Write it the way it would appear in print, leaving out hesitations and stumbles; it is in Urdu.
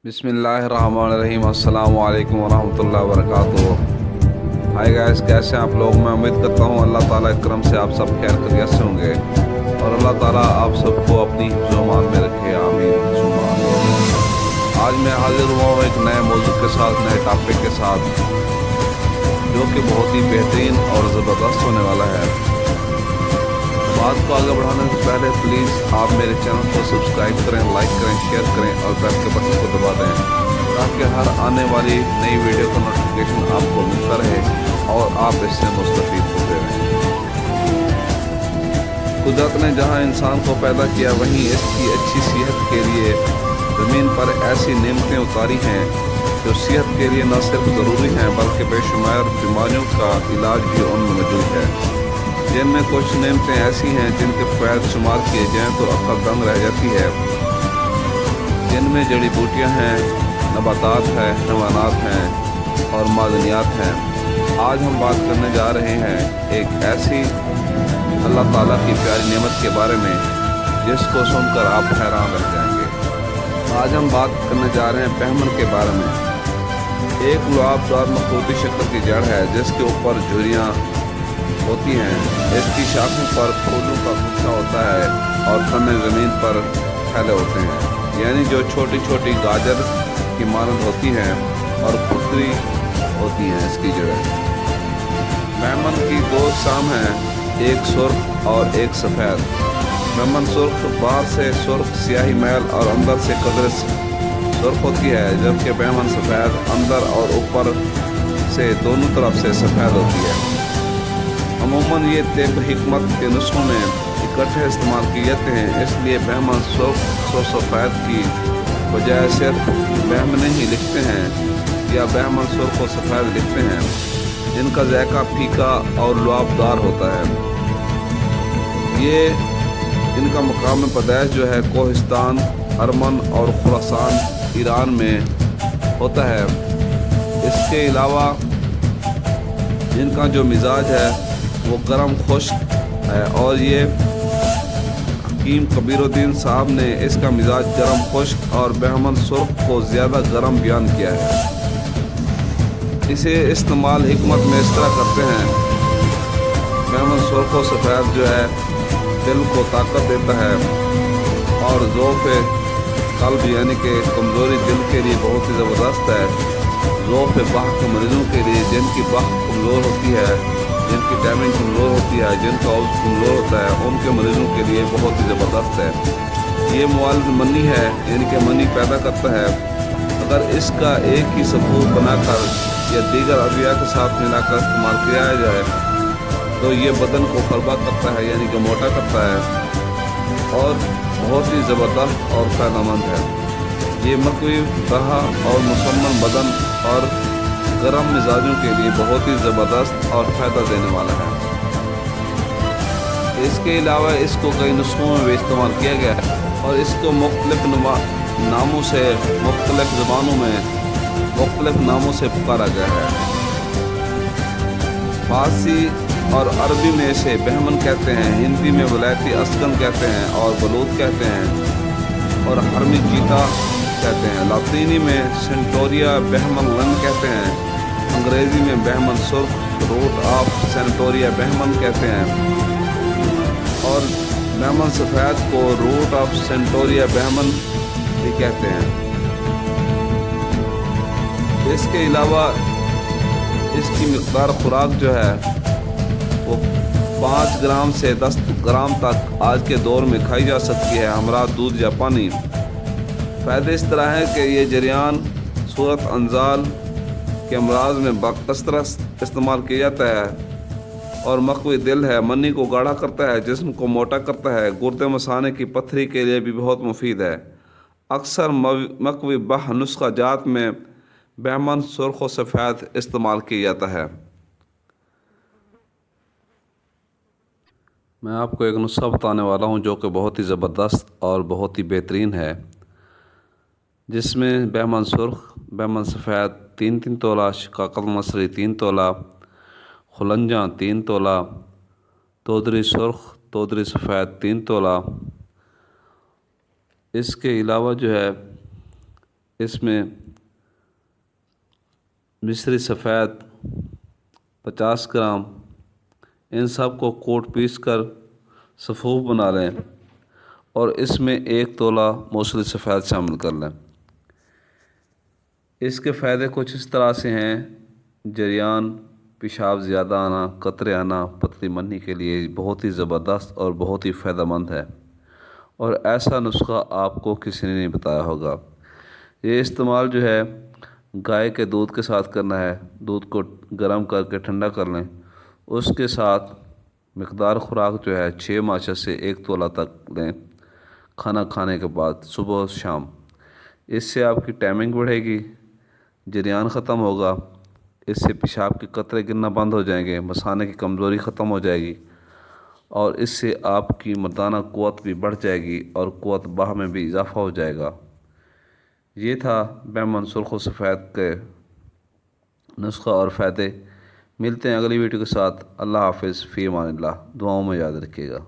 بسم اللہ الرحمن الرحیم۔ السلام علیکم ورحمۃ اللہ وبرکاتہ۔ ہائی گائز، کیسے ہیں آپ لوگ؟ میں امید کرتا ہوں اللہ تعالیٰ اکرم سے آپ سب خیر خیریت سے ہوں گے اور اللہ تعالیٰ آپ سب کو اپنی حفظ و امان میں رکھے، آمین ثم آمین۔ آج میں حاضر ہوا ہوں ایک نئے موضوع کے ساتھ، نئے ٹاپک کے ساتھ، جو کہ بہت ہی بہترین اور زبردست ہونے والا ہے۔ بات کو آگے بڑھانے سے پہلے پلیز آپ میرے چینل کو سبسکرائب کریں، لائک کریں، شیئر کریں اور بیل کے بٹن کو دبا دیں تاکہ ہر آنے والی نئی ویڈیو کا نوٹیفیکیشن آپ کو ملتا رہے اور آپ اس سے مستفید ہوتے رہیں۔ قدرت نے جہاں انسان کو پیدا کیا وہیں اس کی اچھی صحت کے لیے زمین پر ایسی نعمتیں اتاری ہیں جو صحت کے لیے نہ صرف ضروری ہیں بلکہ بے شمار بیماریوں کا علاج بھی ان میں موجود ہے۔ جن میں کچھ نعمتیں ایسی ہیں جن کے فوائد شمار کیے جائیں تو عقل دنگ رہ جاتی ہے، جن میں جڑی بوٹیاں ہیں، نباتات ہیں، حیوانات ہیں اور معدنیات ہیں۔ آج ہم بات کرنے جا رہے ہیں ایک ایسی اللہ تعالیٰ کی پیاری نعمت کے بارے میں جس کو سن کر آپ حیران رہ جائیں گے۔ آج ہم بات کرنے جا رہے ہیں بہمن کے بارے میں۔ ایک لعاب دار مخروطی شکل کی جڑ ہے جس کے اوپر جھریاں ہوتی ہیں۔ اس کی شاخوں پر پھولوں کا گچھا ہوتا ہے اور تنے زمین پر پھیلے ہوتے ہیں، یعنی جو چھوٹی چھوٹی گاجر کی مانند ہوتی ہیں اور کھردری ہوتی ہیں اس کی جڑیں۔ بہمن کی دو اقسام ہیں، ایک سرخ اور ایک سفید۔ بہمن سرخ باہر سے سرخ سیاہی میل اور اندر سے قدرے سرخ ہوتی ہے، جبکہ بہمن سفید اندر اور اوپر سے دونوں طرف سے سفید ہوتی ہے۔ عموماً یہ طب حکمت کے نسخوں میں اکٹھے استعمال کیے جاتے ہیں، اس لیے بہمن سرخ و سفید کی بجائے صرف بہمنیں ہی لکھتے ہیں یا بہمن سرخ و سفید لکھتے ہیں۔ ان کا ذائقہ پھیکا اور لعاب دار ہوتا ہے۔ ان کا مقام پیدائش جو ہے کوہستان، ارمن اور خراسان ایران میں ہوتا ہے۔ اس کے علاوہ ان کا جو مزاج ہے وہ گرم خشک ہے، اور یہ حکیم کبیر الدین صاحب نے اس کا مزاج گرم خشک اور بہمن سرخ کو زیادہ گرم بیان کیا ہے۔ اسے استعمال حکمت میں اس طرح کرتے ہیں، بہمن سرخ و سفید جو ہے دل کو طاقت دیتا ہے اور ضعف قلب یعنی کہ کمزوری دل کے لیے بہت ہی زبردست ہے۔ ضعف بح کے مریضوں کے لیے، جن کی بح کمزور ہوتی ہے، جن کی ٹائمنگ کمزور ہوتی ہے، جن کا عضو کمزور ہوتا ہے، ان کے مریضوں کے لیے بہت ہی زبردست ہے۔ یہ معالج منی ہے، یعنی کہ منی پیدا کرتا ہے۔ اگر اس کا ایک ہی سفور بنا کر یا دیگر ادویہ کے ساتھ ملا کر استعمال کیا جائے تو یہ بدن کو خربہ کرتا ہے، یعنی کہ موٹا کرتا ہے اور بہت ہی زبردست اور فائدہ مند ہے۔ یہ مقوی بہا اور مسمن بدن اور گرم مزاجوں کے لیے بہت ہی زبردست اور فائدہ دینے والا ہے۔ اس کے علاوہ اس کو کئی نسخوں میں بھی استعمال کیا گیا ہے اور اس کو مختلف ناموں سے مختلف زبانوں میں مختلف ناموں سے پکارا گیا ہے۔ فارسی اور عربی میں اسے بہمن کہتے ہیں، ہندی میں ولایتی اسکن کہتے ہیں اور بلوط کہتے ہیں اور حرمی چیتا کہتے ہیں۔ لاطینی میں سینٹوریا بہمن لن کہتے ہیں۔ انگریزی میں بہمن سرخ روٹ آف سینٹوریا بہمن کہتے ہیں اور بہمن سفید کو روٹ آف سینٹوریا بہمن بھی کہتے ہیں۔ اس کے علاوہ اس کی مقدار خوراک جو ہے وہ 5 گرام سے 10 گرام تک آج کے دور میں کھائی جا سکتی ہے، ہمراہ دودھ یا پانی۔ فائدے اس طرح ہے کہ یہ جریان صورت انزال کے امراض میں بکثرت استعمال کیا جاتا ہے اور مقوی دل ہے، منی کو گاڑھا کرتا ہے، جسم کو موٹا کرتا ہے، گردے مثانے کی پتھری کے لیے بھی بہت مفید ہے۔ اکثر مقوی بح نسخہ جات میں بہمن سرخ و سفید استعمال کیا جاتا ہے۔ میں آپ کو ایک نسخہ بتانے والا ہوں جو کہ بہت ہی زبردست اور بہت ہی بہترین ہے، جس میں بہمن سرخ، بہمن سفید 3 تولہ، شقاقت مصری 3 تولہ، خلنجاں 3 تولہ، تودری سرخ تودری سفید 3 تولہ۔ اس کے علاوہ جو ہے اس میں مصری سفید 50 گرام، ان سب کو کوٹ پیس کر صفوف بنا لیں اور اس میں 1 تولہ موصلی سفید شامل کر لیں۔ اس کے فائدے کچھ اس طرح سے ہیں: جریان، پیشاب زیادہ آنا، قطرے آنا پتلی منی کے لیے بہت ہی زبردست اور بہت ہی فائدہ مند ہے، اور ایسا نسخہ آپ کو کسی نے نہیں بتایا ہوگا۔ یہ استعمال جو ہے گائے کے دودھ کے ساتھ کرنا ہے۔ دودھ کو گرم کر کے ٹھنڈا کر لیں، اس کے ساتھ مقدار خوراک جو ہے 6 ماچا سے 1 تولہ تک لیں کھانا کھانے کے بعد صبح و شام۔ اس سے آپ کی ٹائمنگ بڑھے گی، جریان ختم ہوگا، اس سے پیشاب کے قطرے گرنا بند ہو جائیں گے، مثانے کی کمزوری ختم ہو جائے گی، اور اس سے آپ کی مردانہ قوت بھی بڑھ جائے گی اور قوت باہ میں بھی اضافہ ہو جائے گا۔ یہ تھا بیمن سرخ و سفید کے نسخہ اور فائدے۔ ملتے ہیں اگلی ویڈیو کے ساتھ۔ اللہ حافظ، فی امان اللہ، دعاؤں میں یاد رکھیے گا۔